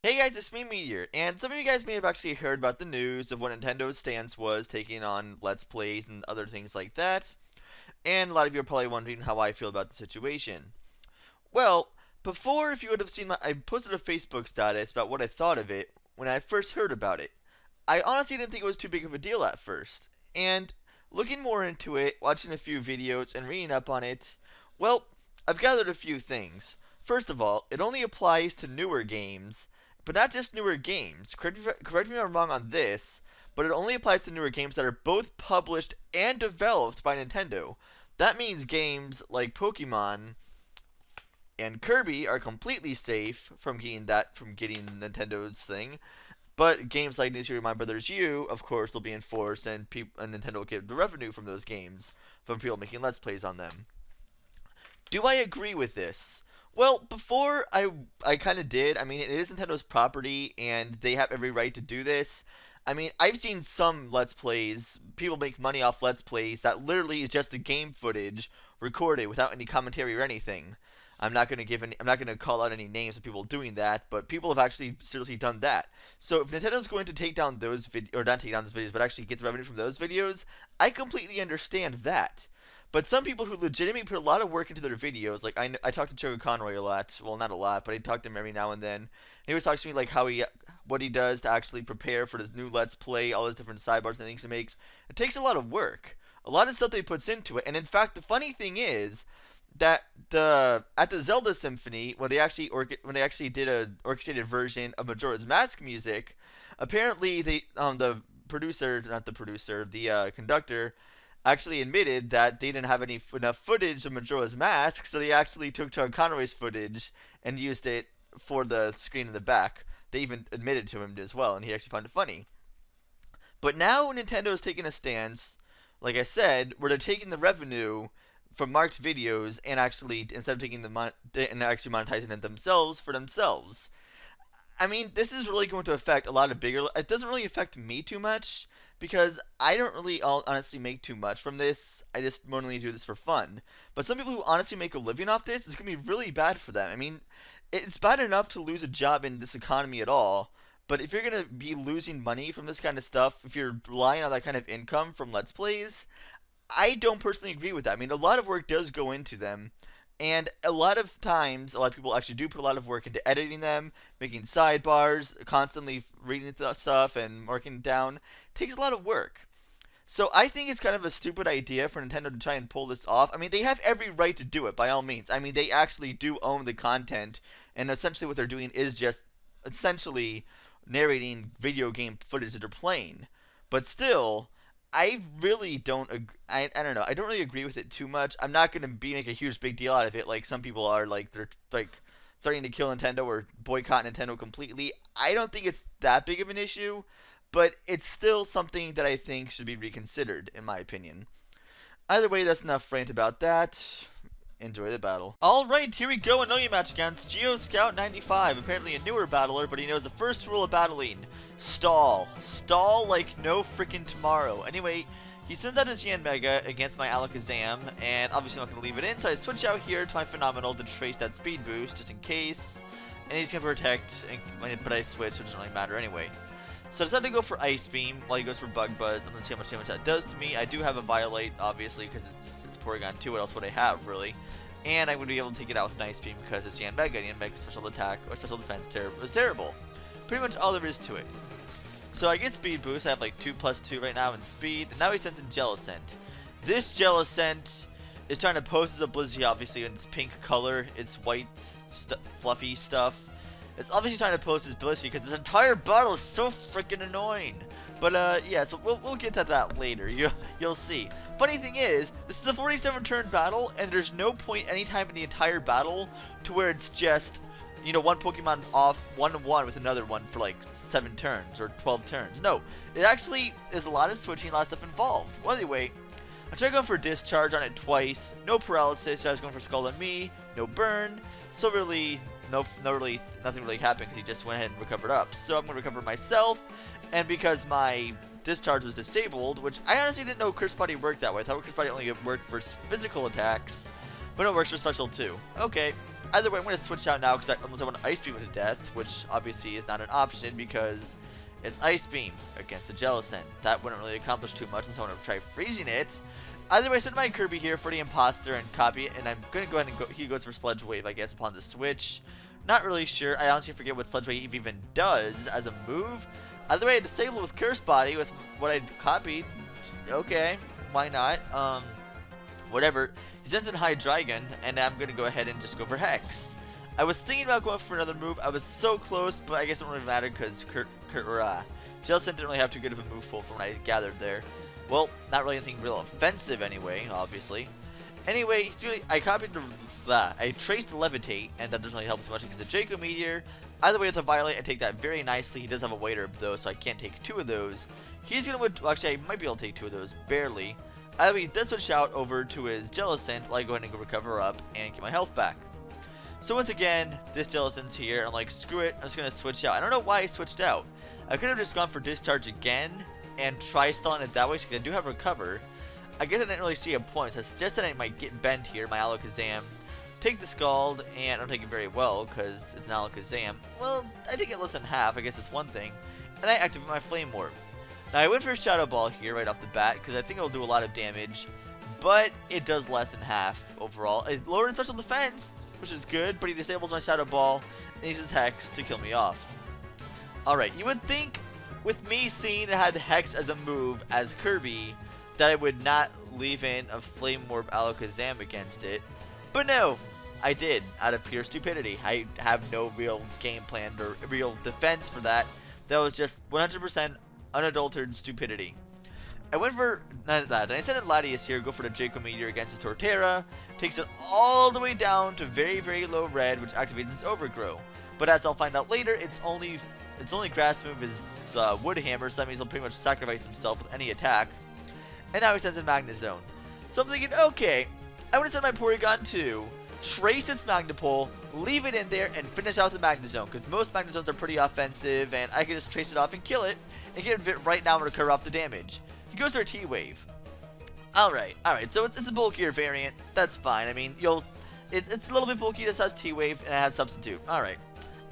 Hey guys, it's me, Meteor, and some of you guys may have actually heard about the news of what Nintendo's stance was taking on Let's Plays and other things like that, and a lot of you are probably wondering how I feel about the situation. Well, before, if you would have seen I posted a Facebook status about what I thought of it when I first heard about it. I honestly didn't think it was too big of a deal at first, and looking more into it, watching a few videos, and reading up on it, well, I've gathered a few things. First of all, it only applies to newer games, but not just newer games. Correct me if I'm wrong on this, but it only applies to newer games that are both published and developed by Nintendo. That means games like Pokemon and Kirby are completely safe from getting Nintendo's thing. But games like New Super Mario Brothers U, of course, will be enforced, and Nintendo will get the revenue from those games from people making Let's Plays on them. Do I agree with this? Well, before I kind of did. I mean, it is Nintendo's property, and they have every right to do this. I mean, I've seen some Let's Plays. People make money off Let's Plays that literally is just the game footage recorded without any commentary or anything. I'm not gonna call out any names of people doing that, but people have actually seriously done that. So if Nintendo's going to take down those or not take down those videos, but actually get the revenue from those videos, I completely understand that. But some people who legitimately put a lot of work into their videos, like I talk to Joe Conroy a lot. Well, not a lot, but I talk to him every now and then. He always talks to me like what he does to actually prepare for this new Let's Play, all his different sidebars and things he makes. It takes a lot of work, a lot of stuff that he puts into it. And in fact, the funny thing is that at the Zelda Symphony, when they actually did a orchestrated version of Majora's Mask music, apparently the producer, not the producer, the conductor, actually admitted that they didn't have enough footage of Majora's Mask, so they actually took John Conroy's footage and used it for the screen in the back. They even admitted to him as well, and he actually found it funny. But now Nintendo's taking a stance, like I said, where they're taking the revenue from Mark's videos and actually instead of taking and actually monetizing it themselves for themselves. I mean, this is really going to affect a lot of bigger. It doesn't really affect me too much because I don't really honestly make too much from this. I just normally do this for fun. But some people who honestly make a living off this, it's gonna be really bad for them. I mean, it's bad enough to lose a job in this economy at all. But if you're gonna be losing money from this kind of stuff, if you're relying on that kind of income from Let's Plays, I don't personally agree with that. I mean, a lot of work does go into them, and a lot of times, a lot of people actually do put a lot of work into editing them, making sidebars, constantly reading stuff and marking it down. It takes a lot of work. So I think it's kind of a stupid idea for Nintendo to try and pull this off. I mean, they have every right to do it, by all means. I mean, they actually do own the content, and essentially what they're doing is just essentially narrating video game footage that they're playing. But still, I really don't. I don't know. I don't really agree with it too much. I'm not gonna make a huge big deal out of it like some people are. Like they're like threatening to kill Nintendo or boycott Nintendo completely. I don't think it's that big of an issue, but it's still something that I think should be reconsidered, in my opinion. Either way, that's enough rant about that. Enjoy the battle. Alright, here we go. A new match against Geoscout95. Apparently a newer battler, but he knows the first rule of battling. Stall. Stall like no freaking tomorrow. Anyway, he sends out his Yanmega against my Alakazam, and obviously I'm not going to leave it in, so I switch out here to my Phenomenal to trace that speed boost, just in case. And he's going to protect, but I switch, so it doesn't really matter anyway. So I decided to go for Ice Beam while he goes for Bug Buzz. I'm going to see how much damage that does to me. I do have a Violate, obviously, because it's Porygon 2. What else would I have, really? And I'm going to be able to take it out with an Ice Beam because it's Yanmega. Yanmega's special attack, or special defense was terrible. Pretty much all there is to it. So I get Speed Boost. I have like 2+2 right now in Speed. And now he sends in Jellicent. This Jellicent is trying to pose as a Blizzy, obviously, in its pink color. It's white, fluffy stuff. It's obviously trying to pose as Blissey because this entire battle is so freaking annoying. But yeah, so we'll get to that later. You'll see. Funny thing is, this is a 47-turn battle, and there's no point anytime in the entire battle to where it's just, you know, one Pokemon off 1-1 with another one for like 7 turns or 12 turns. No, it actually is a lot of switching, a lot of stuff involved. Well, anyway, I tried going for Discharge on it twice. No paralysis. So I was going for Skull on me. No burn. So really, nothing really happened because he just went ahead and recovered up. So I'm going to recover myself. And because my Discharge was disabled, which I honestly didn't know Curse Body worked that way. I thought Curse Body only worked for physical attacks. But it works for special too. Okay. Either way, I'm going to switch out now because unless I want to Ice Beam it to death, which obviously is not an option because it's Ice Beam against the Jellicent. That wouldn't really accomplish too much unless I want to try freezing it. Either way, I send my Kirby here for the Imposter and copy it, and I'm going to go ahead and he goes for Sludge Wave, I guess, upon the switch. Not really sure. I honestly forget what Sludge Wave even does as a move. Either way, I disable with Curse Body with what I copied. Okay, why not? Whatever. He sends in Hydreigon, and I'm going to go ahead and just go for Hex. I was thinking about going for another move. I was so close, but I guess it don't really matter because Jellicent didn't really have too good of a move pool from what I gathered there. Well, not really anything real offensive anyway, obviously. Anyway, I copied I traced the Levitate, and that doesn't really help as much because the Draco Meteor. Either way, with a Violate, I take that very nicely. He does have a White Herb though, so I can't take 2 of those. He's gonna well, actually, I might be able to take 2 of those, barely. Either way, he does switch out over to his Jellicent, while I go ahead and go recover up and get my health back. So once again, this Jellicent's here. I'm like, screw it, I'm just gonna switch out. I don't know why I switched out. I could have just gone for Discharge again and try stalling it that way, because I do have Recover. I guess I didn't really see a point, so I suggested I might get bent here, my Alakazam. Take the Scald, and I don't take it very well, because it's an Alakazam. Well, I did get less than half, I guess that's one thing. And I activate my Flame Orb. Now, I went for a Shadow Ball here right off the bat, because I think it'll do a lot of damage. But it does less than half overall. It lowered in special defense, which is good, but he disables my Shadow Ball, and uses Hex to kill me off. Alright, you would think, with me seeing it had Hex as a move as Kirby, that I would not leave in a Flame Orb Alakazam against it. But no, I did, out of pure stupidity. I have no real game plan or real defense for that. That was just 100% unadulterated stupidity. I went for that, and I sent in Latias here, go for the Draco Meteor against his Torterra. Takes it all the way down to very, very low red, which activates his Overgrow. But as I'll find out later, its only grass move is Wood Hammer, so that means he'll pretty much sacrifice himself with any attack. And now he sends in Magnezone. So I'm thinking, okay, I want to send my Porygon 2, trace its Magnapole, leave it in there, and finish out the Magnezone, because most Magnezones are pretty offensive, and I can just trace it off and kill it, and get it right now and recover off the damage. He goes for a T-Wave. Alright, so it's a bulkier variant. That's fine. I mean, it's a little bit bulky. It just has T-Wave, and it has Substitute. Alright,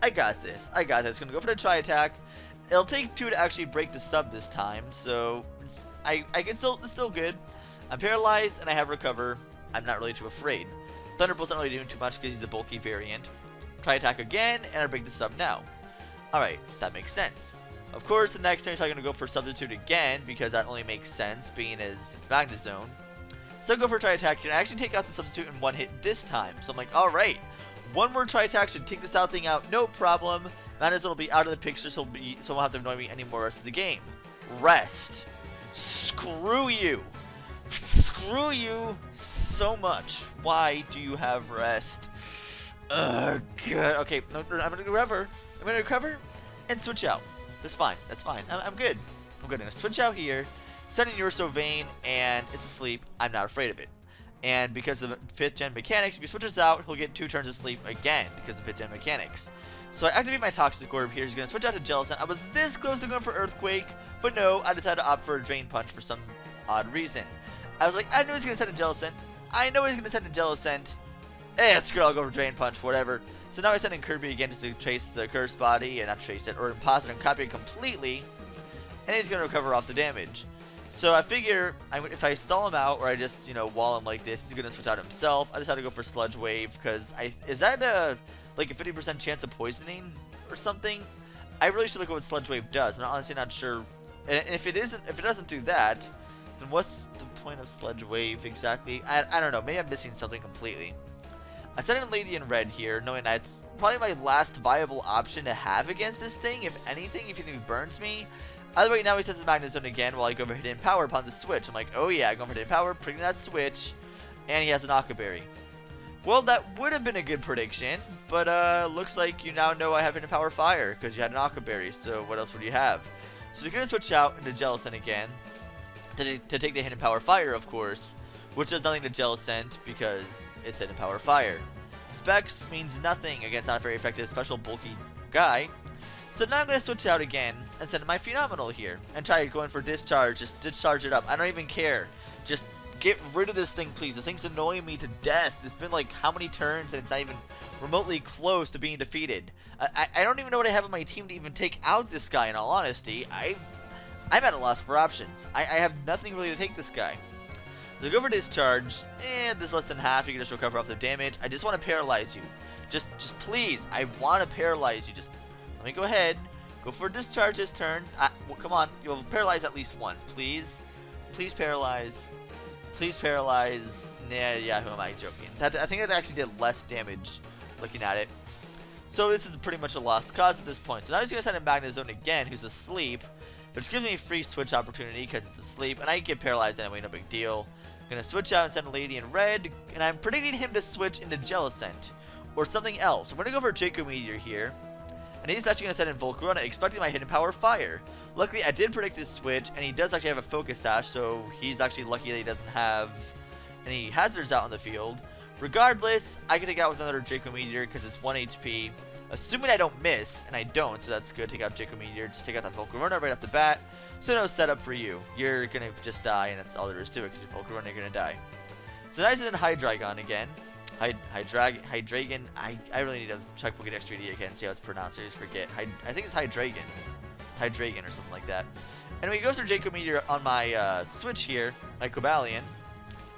I got this. Gonna go for the Tri-Attack. It'll take 2 to actually break the sub this time, so it's still good. I'm paralyzed, and I have Recover. I'm not really too afraid. Thunderbolt's not really doing too much because he's a bulky variant. Tri-Attack again, and I break the sub now. Alright, that makes sense. Of course, the next turn I'm going to go for Substitute again, because that only makes sense, being as it's Magnezone. So I go for Tri-Attack here, and I actually take out the Substitute in 1 hit this time. So I'm like, alright, 1 more Tri-Attack should take this thing out, no problem. Magnezone will be out of the picture, so it won't have to annoy me anymore the rest of the game. Rest. Screw you. Screw you so much. Why do you have Rest? Ugh, good. Okay, I'm going to recover. I'm going to recover and switch out. That's fine. I'm good. I'm going to switch out here, send in Ursovane, and it's asleep. I'm not afraid of it. And because of 5th gen mechanics, if he switches out, he'll get 2 turns of sleep again because of 5th gen mechanics. So I activate my Toxic Orb here. He's going to switch out to Jellicent. I was this close to going for Earthquake, but no, I decided to opt for a Drain Punch for some odd reason. I was like, I knew he was going to send a Jellicent. Screw it, I'll go for Drain Punch, whatever. So now I send in Kirby again just to chase the Curse Body, and not chase it, or Imposter and copy it completely, and he's going to recover off the damage. So I figure, if I stall him out, or I just, wall him like this, he's going to switch out himself. I decided to go for Sludge Wave, because is that like a 50% chance of poisoning or something? I really should look at what Sludge Wave does. I'm honestly not sure. And if it doesn't do that, then what's the point of Sludge Wave exactly? I don't know. Maybe I'm missing something completely. I sent in Lady in Red here, knowing that it's probably my last viable option to have against this thing, if anything, if he burns me. Either way, now he sends his Magnezone again while I go for Hidden Power upon the switch. I'm like, oh yeah, going for Hidden Power, putting that switch, and he has an Aqua Berry. Well, that would have been a good prediction, but looks like you now know I have Hidden Power Fire, because you had an Aqua Berry, so what else would you have? So you're going to switch out into Jellicent again, to take the Hidden Power Fire, of course, which does nothing to Jellicent, because it's Hidden Power Fire. Specs means nothing against not a very effective special bulky guy. So now I'm going to switch out again and send in my Phenomenal here and try going for Discharge. Just discharge it up. I don't even care. Just Get rid of this thing, please. This thing's annoying me to death. It's been like how many turns and it's not even remotely close to being defeated. I don't even know what I have on my team to even take out this guy, in all honesty. I'm at a loss for options. I have nothing really to take this guy. So go for discharge, and this is less than half. You can just recover off the damage. I just want to paralyze you. Just please, I want to paralyze you. Just let me go ahead. Go for discharge this turn. Well, come on, you'll paralyze at least once, please. Please paralyze. Please paralyze. Yeah, who am I joking? I think that actually did less damage looking at it. So this is pretty much a lost cause at this point. So now he's going to send in Magnezone again, who's asleep. Which gives me a free switch opportunity because it's asleep. And I can get paralyzed anyway, no big deal. I'm going to switch out and send a Lady in red. And I'm predicting him to switch into Jellicent. Or something else. I'm going to go for Draco Meteor here. And he's actually going to send in Volcarona, expecting my hidden power Fire. Luckily, I did predict this switch, and he does actually have a Focus Sash, so he's actually lucky that he doesn't have any hazards out on the field. Regardless, I can take it out with another Draco Meteor because it's 1 HP. Assuming I don't miss, and I don't, so that's good. Take out Draco Meteor, just take out that Volcarona right off the bat. So no setup for you. You're going to just die, and that's all there is to it, because your Volcarona, you're going to die. So now he's in Hydreigon again. Hydreigon. I really need to check Pokédex 3D again, see how it's pronounced. I just forget. I think it's Hydreigon or something like that. Anyway, he goes for Draco Meteor on my switch here, my Cobalion,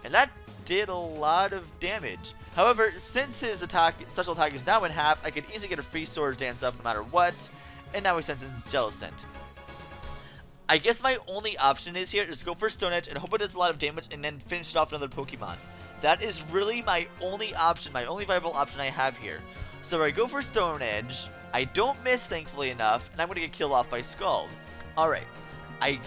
and that did a lot of damage. However, since his special attack is now in half, I could easily get a free Swords Dance up no matter what, and now he sends in Jellicent. I guess my only option is here is to go for Stone Edge and hope it does a lot of damage and then finish it off with another Pokemon. That is really my only option, my only viable option I have here. So I go for Stone Edge, I don't miss thankfully enough, and I'm going to get killed off by Scald. Alright,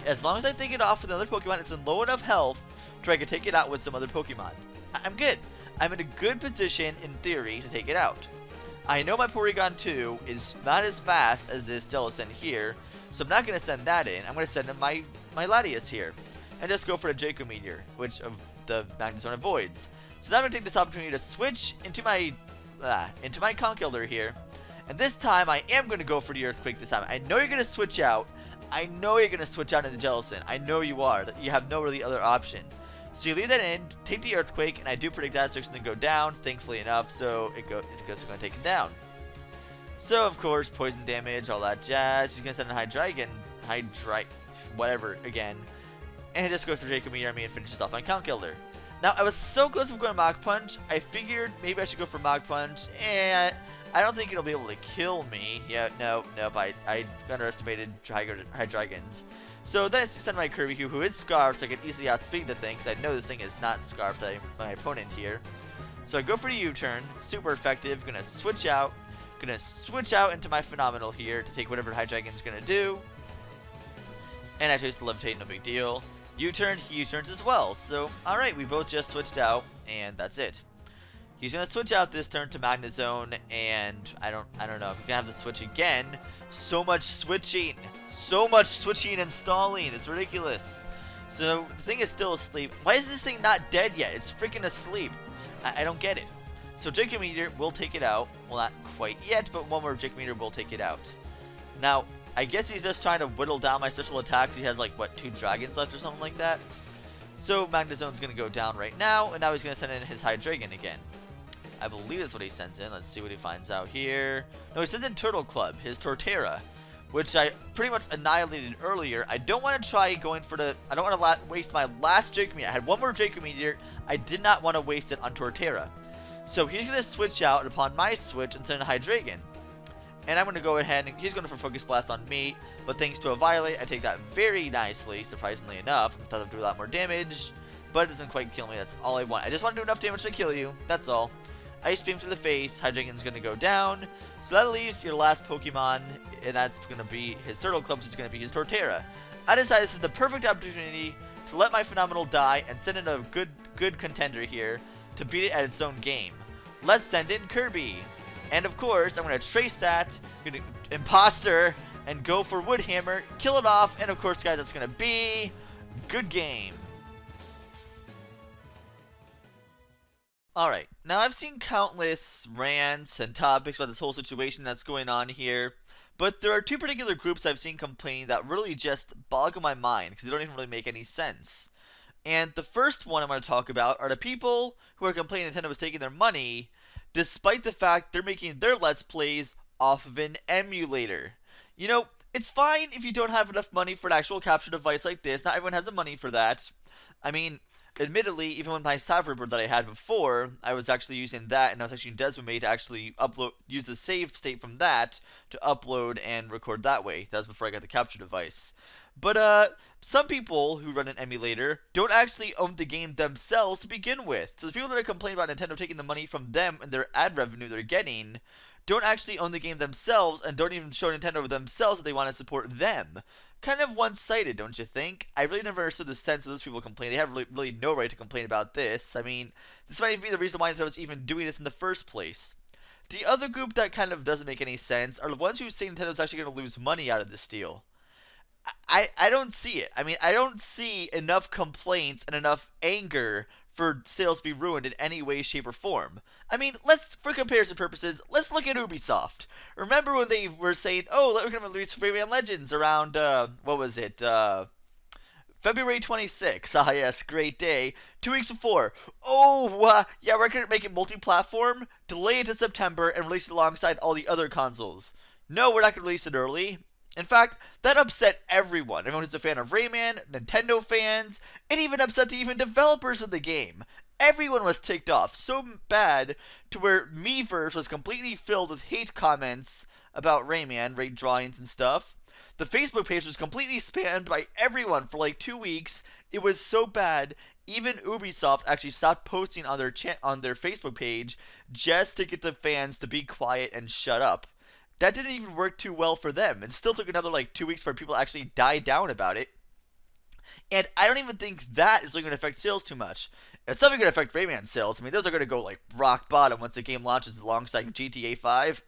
as long as I take it off with another Pokemon, it's in low enough health to where I can take it out with some other Pokemon. I'm good. I'm in a good position, in theory, to take it out. I know my Porygon 2 is not as fast as this Jellicent here, so I'm not going to send that in. I'm going to send in my Latias here, and just go for a Draco Meteor, which of the Magnezone avoids. So now I'm going to take this opportunity to switch into my Conkeldurr here, and this time I am going to go for the Earthquake this time. I know you're going to switch out. I know you're going to switch out into Jellicent. I know you are. You have no really other option. So you leave that in, take the Earthquake, and I do predict that, so it's going to go down, thankfully enough, so it's going to take it down. So, of course, poison damage, all that jazz. He's going to send in whatever, again. And it just goes for Draco Meteor on me and finishes off my Conkeldurr. Now, I was so close to going Mach Punch, I figured maybe I should go for Mach Punch, and I don't think it'll be able to kill me. Yeah, nope, I underestimated Hydreigons. So then I send my Kirby who is Scarfed, so I can easily outspeed the thing, because I know this thing is not Scarfed by my opponent here. So I go for the U-turn, super effective, gonna switch out into my Phenomenal here to take whatever Hydreigon's gonna do. And I chose to Levitate, no big deal. U-turn, he U-turns as well, so alright, we both just switched out, and that's it. He's gonna switch out this turn to Magnezone, and I don't know. We're gonna have to switch again. So much switching and stalling. It's ridiculous. So the thing is still asleep. Why is this thing not dead yet? It's freaking asleep. I don't get it. So Draco Meteor will take it out. Well, not quite yet, but one more Draco Meteor will take it out. Now, I guess he's just trying to whittle down my special attacks. He has like what, 2 dragons left or something like that. So Magnezone's gonna go down right now, and now he's gonna send in his Hydreigon again. I believe that's what he sends in. Let's see what he finds out here. No, he sends in Turtle Club, his Torterra, which I pretty much annihilated earlier. I don't want to try going for the... I don't want to waste my last Draco Meteor. I had one more Draco Meteor. I did not want to waste it on Torterra. So he's going to switch out upon my switch and send in Hydreigon. And I'm going to go ahead and he's going for Focus Blast on me. But thanks to a Violet, I take that very nicely, surprisingly enough. I thought it would do a lot more damage, but it doesn't quite kill me. That's all I want. I just want to do enough damage to kill you. That's all. Ice Beam to the face, Hydreigon's going to go down. So that leaves your last Pokemon, and that's going to be his Turtle Club, which is going to be his Torterra. I decided this is the perfect opportunity to let my Phenomenal die and send in a good contender here to beat it at its own game. Let's send in Kirby. And of course, I'm going to trace that, Imposter, and go for Woodhammer, kill it off, and of course, guys, that's going to be good game. Alright, now I've seen countless rants and topics about this whole situation that's going on here, but there are 2 particular groups I've seen complain that really just boggle my mind because they don't even really make any sense. And the first one I'm going to talk about are the people who are complaining Nintendo was taking their money, despite the fact they're making their Let's Plays off of an emulator. You know, it's fine if you don't have enough money for an actual capture device like this. Not everyone has the money for that. I mean, admittedly, even with my Cyberboard that I had before, I was actually using that, and I was actually using Desmond to actually use the save state from that to upload and record that way. That was before I got the capture device. But some people who run an emulator don't actually own the game themselves to begin with. So the people that are complaining about Nintendo taking the money from them and their ad revenue they're getting don't actually own the game themselves and don't even show Nintendo themselves that they want to support them. Kind of one-sided, don't you think? I really never understood the sense of those people complaining. They have really no right to complain about this. I mean, this might even be the reason why Nintendo's even doing this in the first place. The other group that kind of doesn't make any sense are the ones who say Nintendo's actually going to lose money out of this deal. I don't see it. I mean, I don't see enough complaints and enough anger for sales to be ruined in any way, shape, or form. I mean, for comparison purposes, let's look at Ubisoft. Remember when they were saying, oh, we're going to release Rayman Legends around, what was it, February 26th. Ah, yes, great day. 2 weeks before. Oh, yeah, we're going to make it multi-platform, delay it to September, and release it alongside all the other consoles. No, we're not going to release it early. In fact, that upset everyone. Everyone who's a fan of Rayman, Nintendo fans, it even upset the even developers of the game. Everyone was ticked off so bad to where Miiverse was completely filled with hate comments about Rayman, raid drawings and stuff. The Facebook page was completely spammed by everyone for like 2 weeks. It was so bad, even Ubisoft actually stopped posting on their Facebook page just to get the fans to be quiet and shut up. That didn't even work too well for them. It still took another like 2 weeks for people to actually die down about it. And I don't even think that is really going to affect sales too much. It's definitely going to affect Rayman sales. I mean, those are going to go like rock bottom once the game launches alongside GTA 5.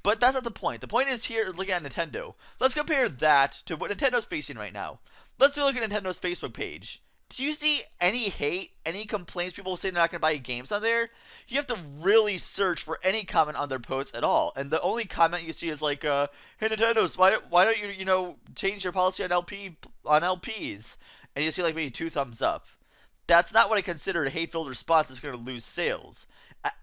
But that's not the point. The point is here looking at Nintendo. Let's compare that to what Nintendo's facing right now. Let's look at Nintendo's Facebook page. Do you see any hate, any complaints, people saying they're not going to buy games on there? You have to really search for any comment on their posts at all. And the only comment you see is like, hey Nintendo's, why don't you, change your policy on LPs? And you see like maybe 2 thumbs up. That's not what I consider a hate-filled response that's going to lose sales.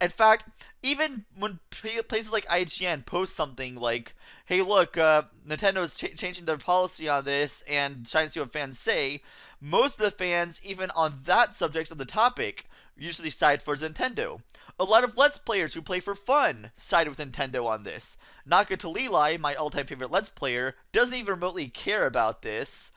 In fact, even when places like IGN post something like, hey look, Nintendo's changing their policy on this and trying to see what fans say, most of the fans, even on that subject of the topic, usually side for Nintendo. A lot of Let's Players who play for fun sided with Nintendo on this. Naka Talili, my all-time favorite Let's Player, doesn't even remotely care about this.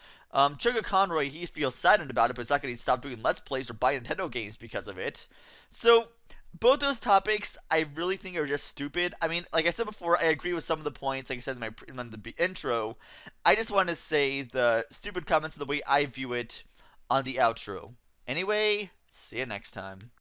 Sugar Conroy, he feels saddened about it, but it's not going to stop doing Let's Plays or buy Nintendo games because of it. So, both those topics, I really think are just stupid. I mean, like I said before, I agree with some of the points, like I said in the intro. I just want to say the stupid comments are the way I view it on the outro. Anyway, see you next time.